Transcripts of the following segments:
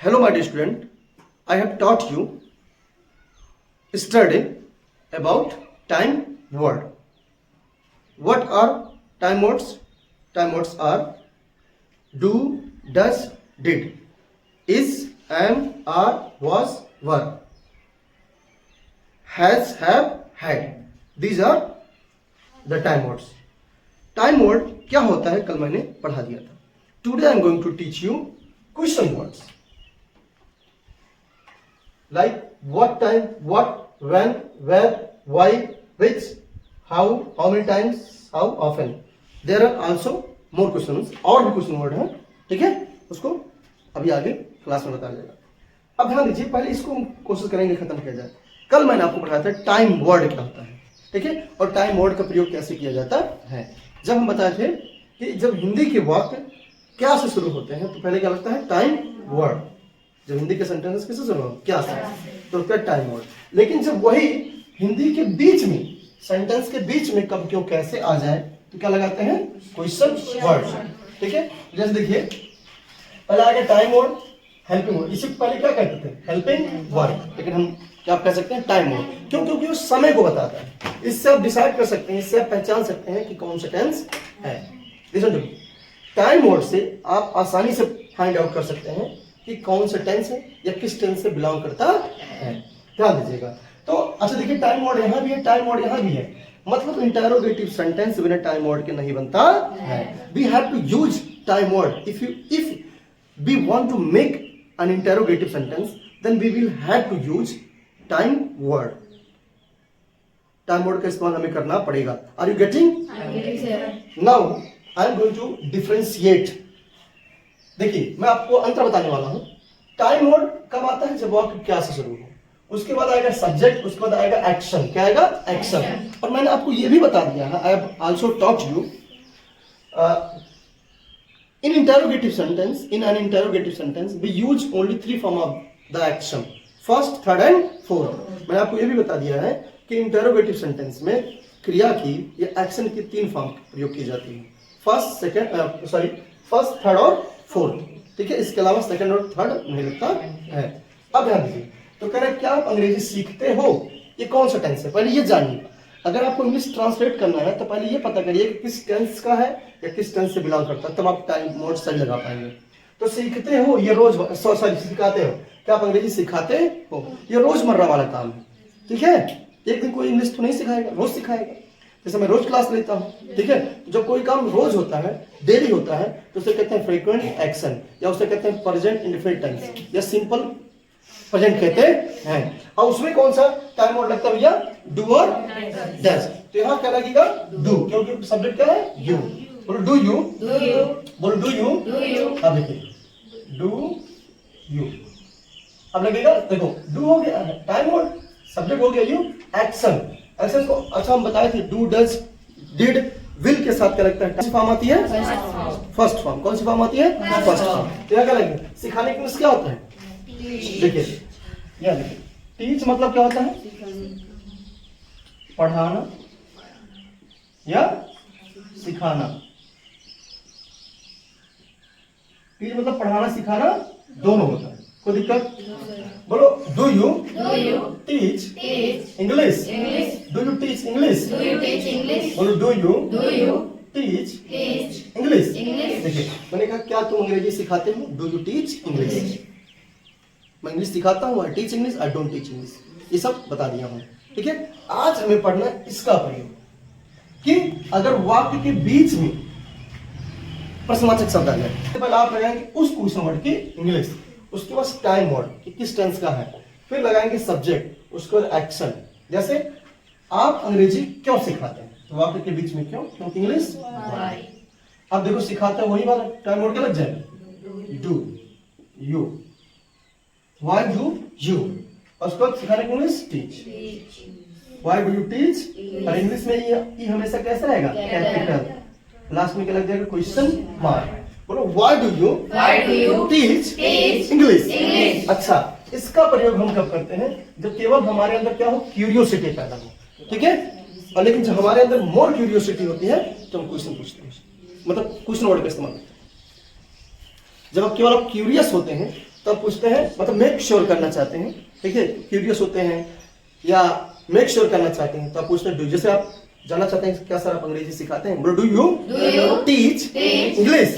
Hello, my dear student. I have taught you study about time word. What are time words? Time words are do, does, did, is, am, are, was, were, has, have, had. These are the time words. Time word क्या होता है कल मैंने पढ़ा दिया था. Today I am going to teach you question words. Like what time, what, when, where, why, which, how many times, how often. There are also more questions. और भी क्वेश्चन वर्ड हैं, ठीक है. उसको अभी आगे क्लास में बताया जाएगा. अब ध्यान दीजिए, पहले इसको हम कोशिश करेंगे खत्म किया जाए. कल मैंने आपको पढ़ाया था टाइम वर्ड क्या होता है, ठीक है, और टाइम वर्ड का प्रयोग कैसे किया जाता है. जब हम बताए थे कि जब हिंदी के वाक्य क्या से शुरू होते हैं तो पहले क्या लगता है टाइम वर्ड. जब हिंदी के सेंटेंस किससे शुरू हो, क्या से, तो क्या टाइम वर्ड. लेकिन जब वही हिंदी के बीच में, सेंटेंस के बीच में कब क्यों कैसे आ जाए तो क्या लगाते हैं क्वेश्चन वर्ड, ठीक है. जैसे देखिए पहले आ गया टाइम वर्ड, हेल्पिंग वर्ड. इससे पहले क्या कहते थे हेल्पिंग वर्ड, लेकिन हम क्या कह सकते हैं टाइम वर्ड. क्यों? क्योंकि वो समय को बताता है. इससे आप डिसाइड कर सकते हैं, इससे आप पहचान सकते हैं कि कौन सा टेंस है. Listen to me. Time word से आप आसानी से फाइंड आउट कर सकते हैं कि कौन सा टेंस है या किस टेंस से बिलोंग करता है. ध्यान दीजिएगा. तो अच्छा देखिए, टाइम वर्ड यहाँ भी है, टाइम वर्ड यहाँ भी है. मतलब इंटरोगेटिव सेंटेंस बिना टाइम वर्ड के नहीं बनता है. We have to use time word. If we want to make an interrogative sentence, then we will have to use time word. Time word का इस्तेमाल हमें करना पड़ेगा. Are you getting? I'm getting, sir. Now I am going to differentiate. देखिए मैं आपको अंतर बताने वाला हूं. टाइम वर्ड कब आता है जब वाक्य क्या से शुरू हो, उसके बाद आएगा सब्जेक्ट, उसके बाद आएगा एक्शन. क्या आएगा? एक्शन. और मैंने आपको ये भी बता दिया है, I have also taught you in interrogative sentence we use only three form of the action: first, third and fourth. मैंने आपको ये भी बता दिया है कि इंटरोगेटिव सेंटेंस में क्रिया की या एक्शन की तीन फॉर्म प्रयोग की जाती है: फर्स्ट, थर्ड और फोर्थ, ठीक है. इसके अलावा सेकंड और थर्ड नहीं लगता है. अब ध्यान दीजिए, तो कह रहे क्या आप अंग्रेजी सीखते हो, ये कौन सा टेंस है पहले ये जानिए. अगर आपको इंग्लिश ट्रांसलेट करना है तो पहले ये पता करिए कि किस टेंस का है या किस टेंस से बिलोंग करता है, तब आप टाइम वर्ड सही लगा पाएंगे. तो सीखते हो ये रोज, सिखाते हो. क्या आप अंग्रेजी सिखाते हो, ये रोजमर्रा वाला काम है, ठीक है. एक दिन कोई इंग्लिश तो नहीं सिखाएगा, रोज सिखाएगा. जैसे मैं रोज क्लास लेता हूँ, ठीक है. जब कोई काम रोज होता है, डेली होता है, तो उसे कहते हैं फ्रीक्वेंट एक्शन, या उसे कहते हैं प्रेजेंट इंडेफिनिट टेंस, या सिंपल प्रेजेंट कहते हैं. और उसमें कौन सा टाइम वर्ड लगता है भैया? डू और डज. तो यहाँ क्या लगेगा? डू, क्योंकि सब्जेक्ट क्या है? यू. बोलो डू यू, बोलो डू यू. अब देखिए डू यू, अब लगेगा, देखो डू हो गया टाइम वर्ड, सब्जेक्ट हो गया यू, एक्शन. एक्शन को अच्छा हम बताए थे डू, डज, डिड, विल के साथ क्या लगता है? कौन सी फॉर्म आती है? First form. कौन सी फॉर्म आती है? First form. तो यहाँ क्या लगेगा? सिखाने के क्या होता है? देखिए यह देखिए, टीच मतलब क्या होता है? पढ़ाना या सिखाना. टीच मतलब पढ़ाना सिखाना दोनों होता है. कोई दिक्कत? बोलो do you teach English, do you teach English, बोलो डू यू टीच इंग्लिश. देखिए मैंने कहा क्या तुम अंग्रेजी सिखाते हो? Do you teach English. मैं इंग्लिश सिखाता हूँ, आई teach English, I don't teach English. ये सब बता दिया हूँ, ठीक है. आज हमें पढ़ना इसका प्रयोग कि अगर वाक्य के बीच में प्रश्नवाचक शब्द आ जाए, पहले आप लगाएंगे उस क्वेश्चन वर्ड की इंग्लिश, उसके बाद टाइम वर्ड कि किस टेंस का है, फिर लगाएंगे सब्जेक्ट, उसके बाद एक्शन. जैसे आप अंग्रेजी क्यों सिखाते हैं, तो वाक्य के बीच में क्यों, क्योंकि इंग्लिश. आप देखो सिखाते हैं वही वाला टाइम वर्ड क्या लग जाएगा? Do you. Why do you? और उसको सिखाने को English teach. Why do you teach? और इंग्लिश में ये हमेशा कैसा रहेगा? कैपिटल. लास्ट में क्या लग जाएगा? Question mark. बोलो why do you teach English. अच्छा, इसका प्रयोग हम कब करते हैं? जब केवल हमारे अंदर क्या हो? क्यूरियोसिटी पैदा हो, ठीक है. और लेकिन जब हमारे अंदर मोर क्यूरियोसिटी होती है तो हम क्वेश्चन पूछते हैं, मतलब क्वेश्चन वर्ड का इस्तेमाल करते हैं. जब आप केवल क्यूरियस होते हैं तब पूछते हैं, मतलब मेक श्योर करना चाहते हैं, ठीक है, क्यूरियस होते हैं या मेक श्योर करना चाहते हैं, तो आप पूछते हैं डू। जैसे आप जानना चाहते हैं क्या सर आप अंग्रेजी सिखाते हैं, बोलो डू यू टीच इंग्लिश।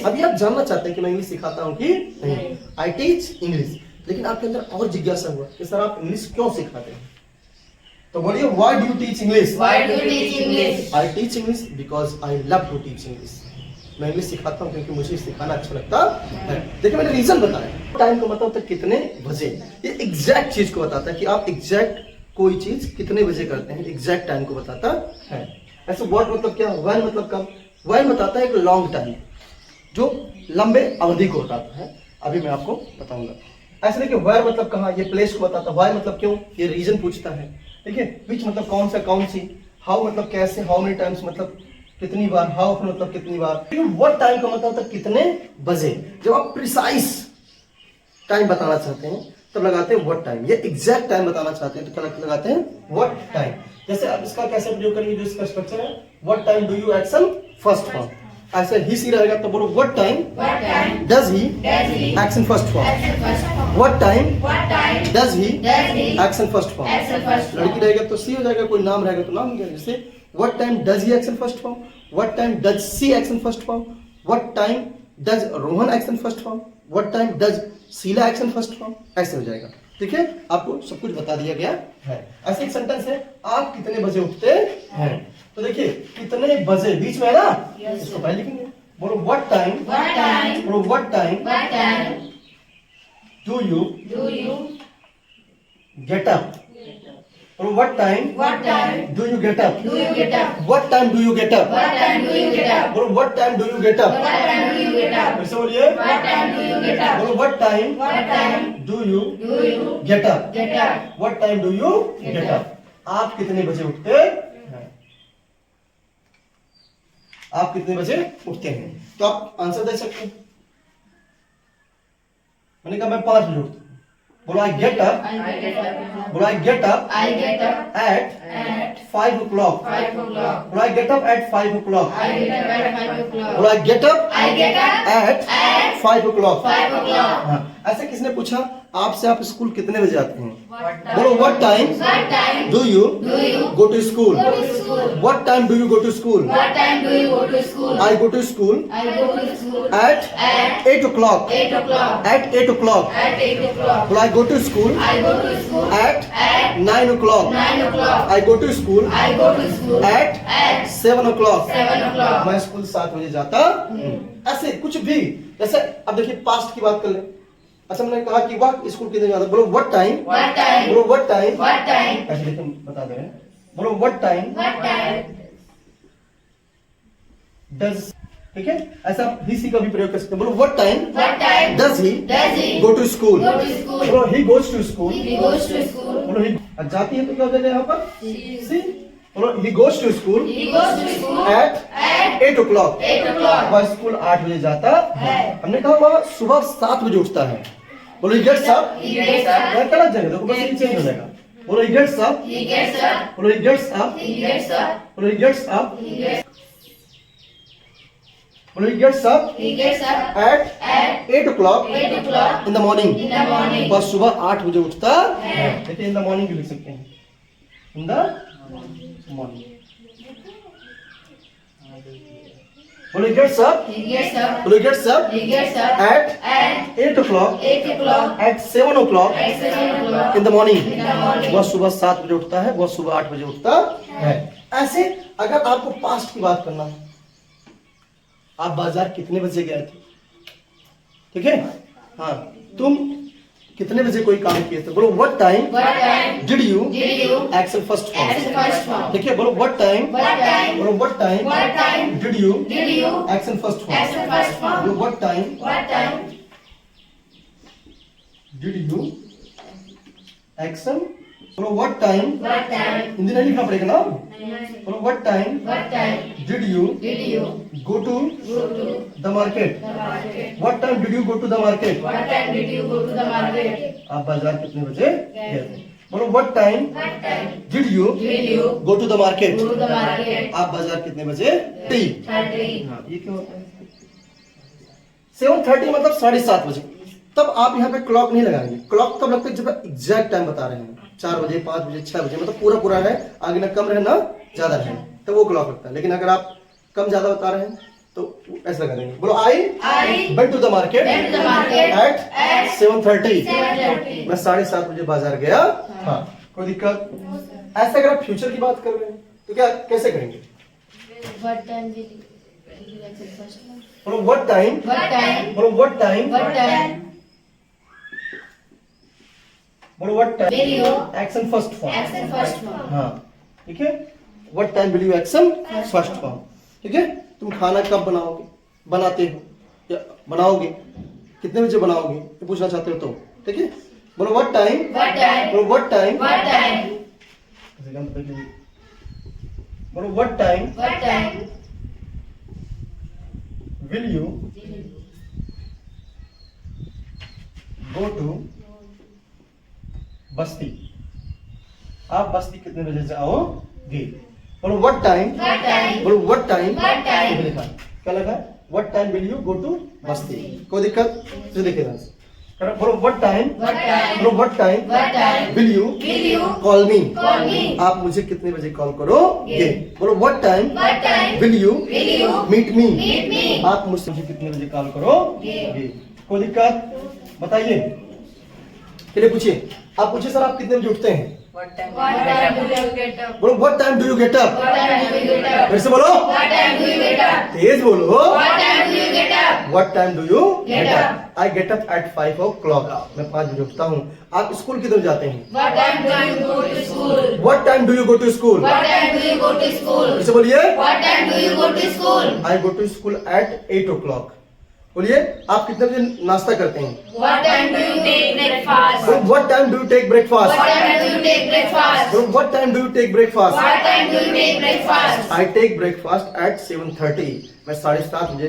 अभी आप जानना चाहते हैं कि मैं इंग्लिश सिखाता हूँ कि नहीं, आई टीच इंग्लिश। लेकिन आपके अंदर और जिज्ञासा हुआ कि सर आप इंग्लिश क्यों सिखाते हैं, तो बोलिए why do you teach English. I teach English because I love to teach English. मैं इंग्लिश सिखाता हूँ क्योंकि मुझे सिखाना अच्छा लगता है। देखिए मैंने रीजन बताया। टाइम का मतलब होता है कितने बजे, ये एग्जैक्ट चीज को बताता है कि आप एग्जैक्ट कोई चीज कितने बजे करते हैं, एग्जैक्ट टाइम को बताता है। ऐसे व्हाट मतलब क्या, व्हेन मतलब कब। व्हेन बताता है एक लॉन्ग टाइम, जो लंबे अवधि को बताता है। अभी मैं आपको बताऊंगा। ऐसे देखिए वेयर मतलब कहाँ, ये प्लेस को बताता है। व्हाई मतलब क्यों, ये रीजन पूछता है, ठीक है। विच मतलब कौन सा, कौन सी। हाउ मतलब कैसे, हाउ मेनी टाइम्स मतलब कितनी बार, हाउ ऑफन मतलब कितनी बार। लेकिन व्हाट टाइम का मतलब होता है कितने बजे। जब आप प्रिसाइज टाइम बताना चाहते हैं तब लगाते हैं व्हाट टाइम। ये एग्जैक्ट टाइम बताना चाहते हैं तो क्या लगाते हैं व्हाट टाइम। जैसे आप इसका कैसे प्रयोग करेंगे, जो इसका स्ट्रक्चर है, what time do you action first form. ऐसे ही सी रहेगा तो बोलो what time does he action first form. What time does he action first form. लड़की रहेगा तो सी हो जाएगा, कोई नाम रहेगा तो नाम हो जाएगा। जैसे what time does he action first form, what time does she action first form, what time does Rohan action first form, what time does Sheila action first form. ऐसे हो जाएगा, ठीक है। आपको सब कुछ बता दिया गया है। ऐसे एक सेंटेंस है, आप कितने बजे उठते हैं। तो देखिए कितने बजे बीच में है ना, इसको पहले लिखेंगे। बोलो व्हाट टाइम, बोलो what time do you get up. बोलो what time do you get up. What time do you get up. बोलो what time do you get up. फिर से बोलिए, बोलो what time do you get up. What time do you get up. आप कितने बजे उठते हैं, आप कितने बजे उठते हैं। तो आप आंसर दे सकते हैं। मैंने कहा मैं 5 बजे उठता हूं। बोलो आई गेट अप, बोलो I get up at 5 o'clock। बोलो I get up at 5 o'clock। बोलो I get up at 5 o'clock। हाँ, ऐसे किसने पूछा आपसे, आप स्कूल कितने बजे आते हैं। बोलो what time do you go to school. What time do you go to school. I go to school at 8 o'clock। At 8 o'clock। बोलो I go to school at 9 o'clock। I go to school at 7 o'clock। मैं school 7 बजे जाता। ऐसे कुछ भी, जैसे अब देखिए पास्ट की बात कर ले। अच्छा मैंने कहा कि वह स्कूल कितने जाता, बोलो व्हाट टाइम, बोलो व्हाट टाइम। ऐसे देखिए बता दे रहे हैं, बोलो व्हाट टाइम डज, ठीक है। ऐसा ही सी का भी प्रयोग कर सकते हैं। बोलो what time does he go to school. बोलो ही गोज टू स्कूल। बोलो ही जाती है तो क्या हो जाएगा यहाँ पर सी। बोलो he goes to school at 8 o'clock। वह स्कूल 8 बजे जाता है। हमने कहा वह सुबह 7 बजे उठता है। बोलो ही गेट्स अप, गलत जगह देखो, बस ये चेंज हो जाएगा। बोलो ही गेट्स अप, बोलो ही गेट्स अप, बोलो ही गेट्स अप, बोलो he gets up at 8 o'clock in the morning. बस सुबह 8 बजे उठता है। देखिए इन द मॉर्निंग भी लिख सकते हैं, इन द मॉर्निंग। बोलो ही गेट्स अप, बोलो he gets up at 8 o'clock at 7 o'clock in the morning. वह सुबह 7 बजे उठता है, वह सुबह 8 बजे उठता है। ऐसे अगर आपको पास्ट की बात करना है, आप बाजार कितने बजे गए थे, ठीक है। हाँ, तुम कितने बजे कोई काम किए थे। बोलो what time did you action first form, ठीक है। बोलो व्हाट टाइम, बोलो what time did you action first form. बोलो what time did you action. बोलो व्हाट टाइम, हिंदी नहीं लिखना पड़ेगा ना। बोलो what time did you go to the market। What time did you go to the market? आप बाजार कितने बजे गए थे। बोलो what time did you go to the market? आप बाजार कितने बजे 30। हाँ, ये क्या होता है 7:30 मतलब 7:30 बजे। तब आप यहाँ पे क्लॉक नहीं लगाएंगे। क्लॉक तब लगता है जब एग्जैक्ट टाइम बता रहे हैं, 4 बजे, 5 बजे, 6 बजे, मतलब पूरा पूरा है, आगे ना कम रहे ना ज्यादा रहे, तो वो क्लॉक लगता है। लेकिन अगर आप कम ज्यादा बता रहे हैं तो ऐसा लगा देंगे। बोलो I went to the market at 7:30। मैं 7:30 बजे बाजार गया था। कोई दिक्कत? ऐसे अगर आप फ्यूचर की बात कर रहे हैं तो क्या कैसे करेंगे? What time will you access first one? बोलो व्हाट टाइम, What time? बोलो व्हाट टाइम, What time बोलो what time will you action first form. access first one? हाँ ठीक है, what time will you action first form. ठीक है, तुम खाना कब बनाओगे, बनाते हो या बनाओगे, कितने बजे बनाओगे, ये पूछना चाहते हो तो ठीक है। बोलो व्हाट टाइम, What time? बोलो व्हाट टाइम, What time? बोलो what time What time will you go to Basti. आप बस्ती कितने बजे से आओगे? बोलो व्हाट टाइम, What time? बोलो व्हाट टाइम, What time? लिखा क्या लगा? What time will you go to Basti. कोई दिक्कत? तो देखिए बोलो व्हाट टाइम, What time? बोलो what time What time will you will you call me. call me? आप मुझे कितने बजे कॉल करोगे? बोलो what time What time will you will you meet me. meet me? आप मुझसे कितने बजे कॉल करोगे? कोई दिक्कत? बताइए, चलिए पूछिए, आप पूछिए सर आप कितने बजे उठते हैं? What time will you get up? बोलो what time do you get up. What time will you get up? फिर से बोलो, What time do you get up? तेज बोलो। What time do you get up? What time do you Get up. I get up at 5 o'clock। मैं 5 बजे उठता हूँ। आप school किधर जाते हैं? What time do you go to school? What time do you go to school. What time do you go to school? फिर से बोलिए, What time do you go to school? I go to school at 8 o'clock। बोलिए, आप कितने बजे नाश्ता करते हैं? What time do you take breakfast? What time do you take What breakfast. time do you take breakfast? What time do you take breakfast. What time do you take breakfast? I take breakfast at 7:30। मैं 7:30 बजे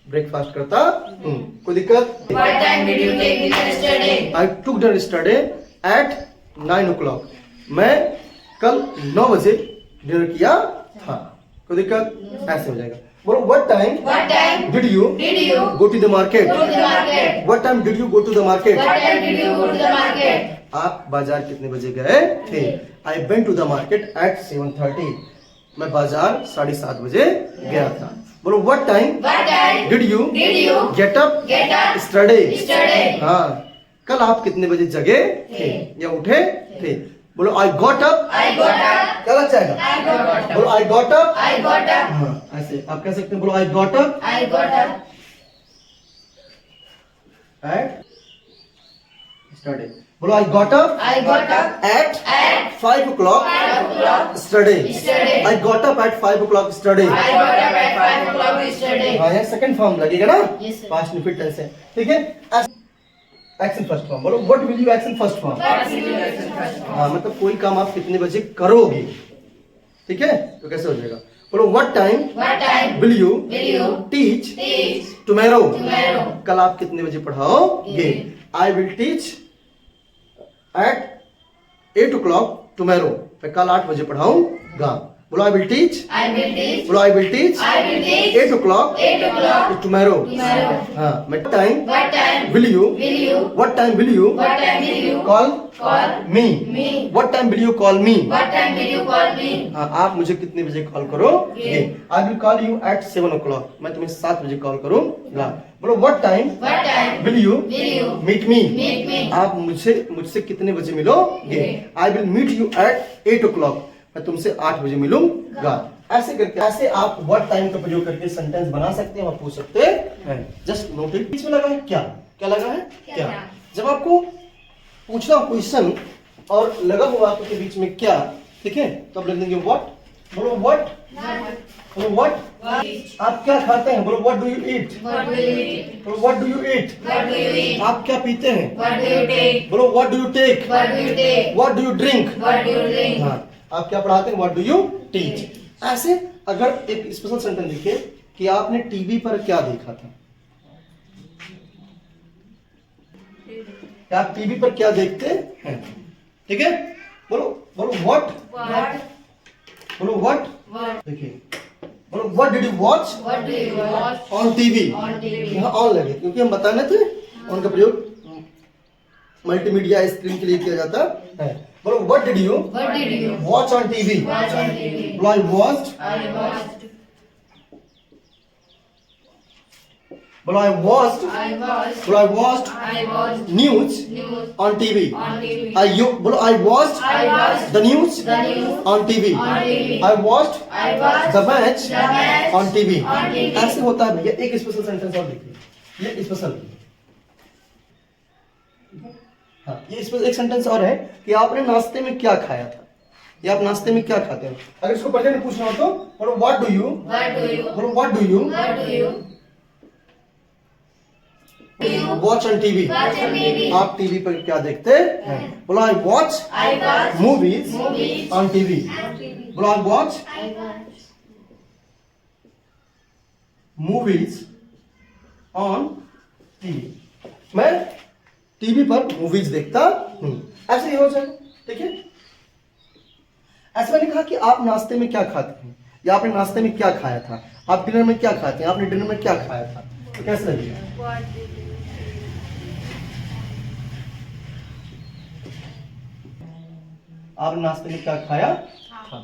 breakfast करता हूँ। कोई दिक्कत? What time did you take dinner yesterday? I took dinner study eight 9 o'clock। मैं कल 9 बजे dinner किया था। कोई दिक्कत? ऐसे हो जाएगा। बोलो what time What time did you did you go to the market. go to the market? What time did you go to the market. What time did you go to the market? आप बाजार कितने बजे गए थे? I went to the market at 7:30। मैं बाजार 7:30 बजे गया था। बोलो what time What time did you did you get up get up study. yesterday? हाँ, कल आप कितने बजे जगे थे या उठे थे? बोलो I got up. I got up. क्या लग जाएगा? I got up. बोलो I got up. I got up. हाँ, ऐसे आप कह सकते हैं। बोलो I got up I got up. At study. बोलो I got up I got up at at 5 o'clock 5 o'clock study. Study. I got up at 5 o'clock study. I got up at 5 o'clock yesterday. हाँ, यहाँ second form लगेगा ना? Yes, sir. Past infinite tense है। ठीक है, action first form. बोलो what will you action first form. What will you access first one? हाँ, मतलब कोई काम आप कितने बजे करोगे। ठीक है, तो कैसे हो जाएगा? बोलो what time What time will you will you teach teach tomorrow. tomorrow? कल आप कितने बजे पढ़ाओगे? I will teach at 8 o'clock tomorrow. मैं कल 8 बजे पढ़ाऊंगा। बोलो I will teach. I will teach. बोलो I will teach I will teach 8 o'clock 8 o'clock tomorrow. tomorrow. हाँ, मैं time What time will you will you what time will you What time will you call call me. me? What time will you call me. What time will you call me? हाँ, आप मुझे कितने बजे call करोगे? I will call you at 7 o'clock। मैं तुम्हें 7 बजे call करूंगा। बोलो what time What time will you will you meet me. meet me? आप मुझसे कितने बजे मिलोगे? I will meet you at 8 o'clock। मैं तुमसे 8 बजे मिलूंगा। ऐसे करके ऐसे आप व्हाट टाइम का प्रयोग करके सेंटेंस बना सकते हैं और पूछ सकते हैं। Just note it. बीच में लगा है क्या? क्या लगा है? क्या? जब आपको पूछना क्वेश्चन और लगा हुआ आपके बीच में क्या, ठीक है, तो आप लिख देंगे व्हाट। बोलो व्हाट, बोलो व्हाट। आप क्या खाते हैं? बोलो what do you eat. What will you eat? बोलो what do you eat. What do you eat? आप क्या पीते हैं? What do you take? बोलो what do you take. What do you take? What do you drink. What do you drink? हाँ, आप क्या पढ़ाते हैं? What do you teach. ऐसे अगर एक स्पेशल सेंटेंस लिखे कि आपने टीवी पर क्या देखा था, आप टीवी पर क्या देखते हैं, ठीक है। बोलो बोलो व्हाट, What? बोलो व्हाट। What? देखिए, बोलो what did you watch What do you watch on TV. on TV? यहाँ ऑन लगे क्योंकि हम बताने थे ऑन का प्रयोग मल्टीमीडिया स्क्रीन के लिए किया जाता है। बोलो what did you What did you watch on TV? watch on TV? बोलो आई वॉच्ड, I watched. बोलो आई वॉच्ड, I watched. बोलो I watched I watched news news on TV. on TV. I you बोलो I watched I watched the news the news on TV. on TV. I watched I watched the match the match on TV. on TV. ऐसे होता है भैया। एक special sentence और देखिए, ये special, हाँ ये स्पेशल एक सेंटेंस और है कि आपने नाश्ते में क्या खाया था, या आप नाश्ते में क्या खाते हैं। अगर इसको प्रेजेंट में पूछना हो तो बोलो what do you, What do you बोलो what do you What do you watch on TV. watch on TV? आप टीवी पर क्या देखते हैं? बोलो I watch I watch movies movies on TV. on TV. बोलो I watch I watch movies on TV. मैं TV पर movies देखता हूं। ऐसे ही हो जाए, ठीक है। ऐसे मैंने कहा कि आप नाश्ते में क्या खाते हैं, या आपने नाश्ते में क्या खाया था, आप डिनर में क्या खाते हैं, आपने डिनर में क्या खाया था, तो कैसे लगेगा? What did you आपने नाश्ते में क्या खाया था,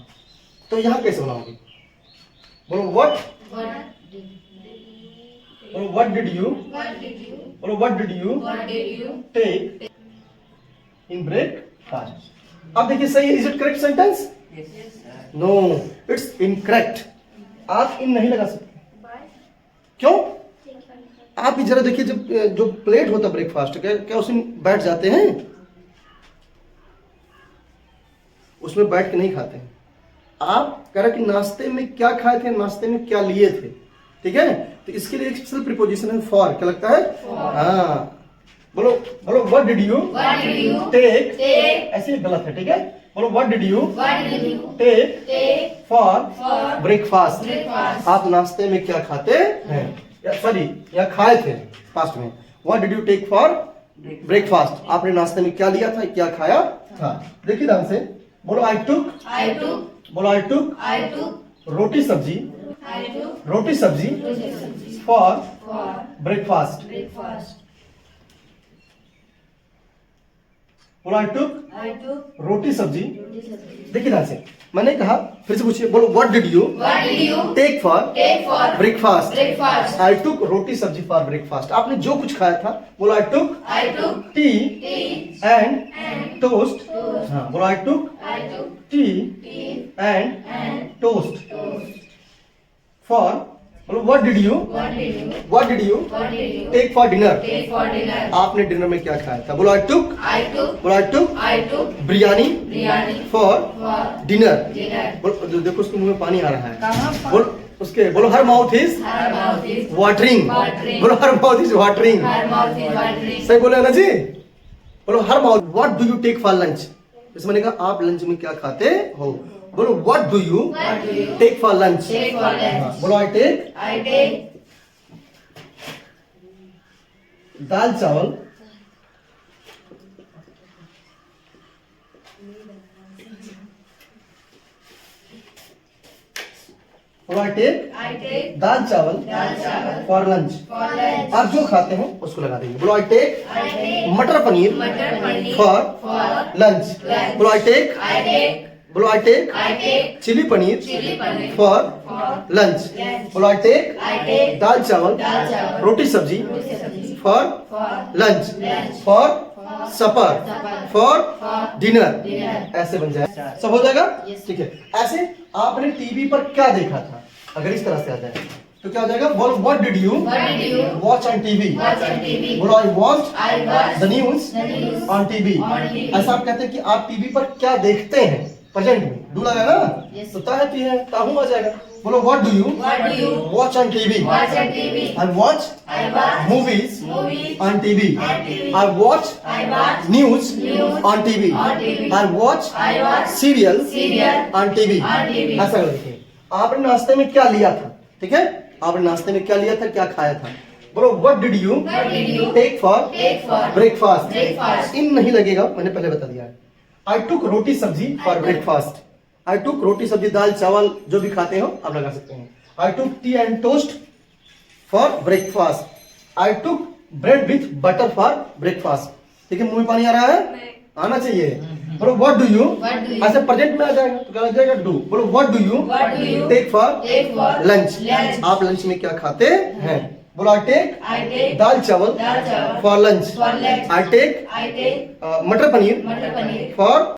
तो यहाँ कैसे बनाओगे? बोलो व्हाट, What did बोलो what did you, What did you बोलो what did you What did you take in breakfast. अब देखिए सही है, is it correct sentence? No, it's incorrect. आप इन नहीं लगा सकते। क्यों? आप भी जरा देखिए, जब जो प्लेट होता ब्रेकफास्ट का, क्या उसमें बैठ जाते हैं? उसमें बैठ के नहीं खाते हैं। आप कह रहे कि नाश्ते में क्या खाए थे, नाश्ते में क्या लिए थे, ठीक है। तो इसके लिए एक स्पेशल प्रीपोजिशन है फॉर। क्या लगता है? हाँ, बोलो बोलो what did you What did you take, take ऐसे गलत है, ठीक है। बोलो what did you What did you take take for for breakfast. breakfast? आप नाश्ते में क्या खाते हैं, या सॉरी या खाए थे पास्ट में। What did you take for breakfast, आपने नाश्ते में क्या लिया था, क्या खाया था। देखिए ध्यान से, बोलो आई टुक, I took बोलो आई टुक I took रोटी सब्जी, I took रोटी सब्जी sabzi for for breakfast. breakfast. बोलो आई टुक I took रोटी सब्जी। sabzi. देखिए ध्यान से, मैंने कहा, फिर से पूछिए, बोलो what did you What did you take for take for breakfast. breakfast? I took roti sabzi for breakfast. आपने जो कुछ खाया था, बोलो I took I took tea tea and toast. हाँ, बोलो I took I took tea tea and toast toast. For, बोलो what did you What did you what did you What did you take for dinner. take for dinner? आपने dinner में क्या खाया था? बोलो I took, I took बोलो I took biryani biryani for for dinner. dinner. बोलो, देखो उसके मुंह में पानी आ रहा है। कहाँ पर? बोलो उसके, बोलो her mouth is Her mouth is watering. Watering. बोलो her mouth is watering. Her mouth is watering. सही बोले ना जी? बोलो her mouth. What do you take for lunch, इसमें मैंने कहा आप लंच में क्या खाते हो। बोलो what do you What do you take for lunch. take for lunch? बोलो I take I take dal chawal बोलो I take I take dal chawal dal चावल फॉर लंच। for lunch. आप जो खाते हैं उसको लगा देंगे। बोलो I take I take matar paneer matar paneer for for lunch. lunch. बोलो आई टेक, I take बोलो I take I take chili paneer chili paneer for for lunch. lunch. बोलो I take I take dal chawal dal chawal roti sabzi roti sabzi for for lunch lunch. For for supper supper for for dinner. dinner. ऐसे बन जाए, सब हो जाएगा। Yes. ठीक है। ऐसे आपने टीवी पर क्या देखा था, अगर इस तरह से आ जाए तो क्या हो जाएगा? बोलो what did you What did you watch on TV. watch on TV? बोलो I watched I watched the news the news on TV. on TV. ऐसा आप कहते हैं कि आप टीवी पर क्या देखते हैं प्रेजेंट में। डू लगा ना, Yes. तो ताहती है, ताहू आ जाएगा। बोलो what do you What do you watch on TV. watch on TV? I watch I watch movies movies on TV. on TV. I watch I watch news News on TV. on TV. I watch I watch serial serial on TV. on TV. ऐसा कर देखिए, आपने नाश्ते में क्या लिया था, ठीक है। आपने नाश्ते में क्या लिया था, क्या खाया था। बोलो what did you What did you take for take for breakfast. breakfast? In नहीं लगेगा, मैंने पहले बता दिया। आई took roti sabzi for breakfast. I took roti सब्जी दाल चावल जो भी खाते हो आप लगा सकते हैं। I took tea and toast for breakfast. I took bread with butter for breakfast. ठीक है, मुंह में पानी आ रहा है, आना चाहिए। बोलो what do you, What do you- ऐसे प्रेजेंट में आ जाएगा तो क्या लग जाएगा डू। बोलो what do you What do you take for take for lunch, lunch? आप लंच में क्या खाते हैं। बोलो I take I take dal chawal dal chawal for lunch, for lunch. I take I take matar paneer matar paneer for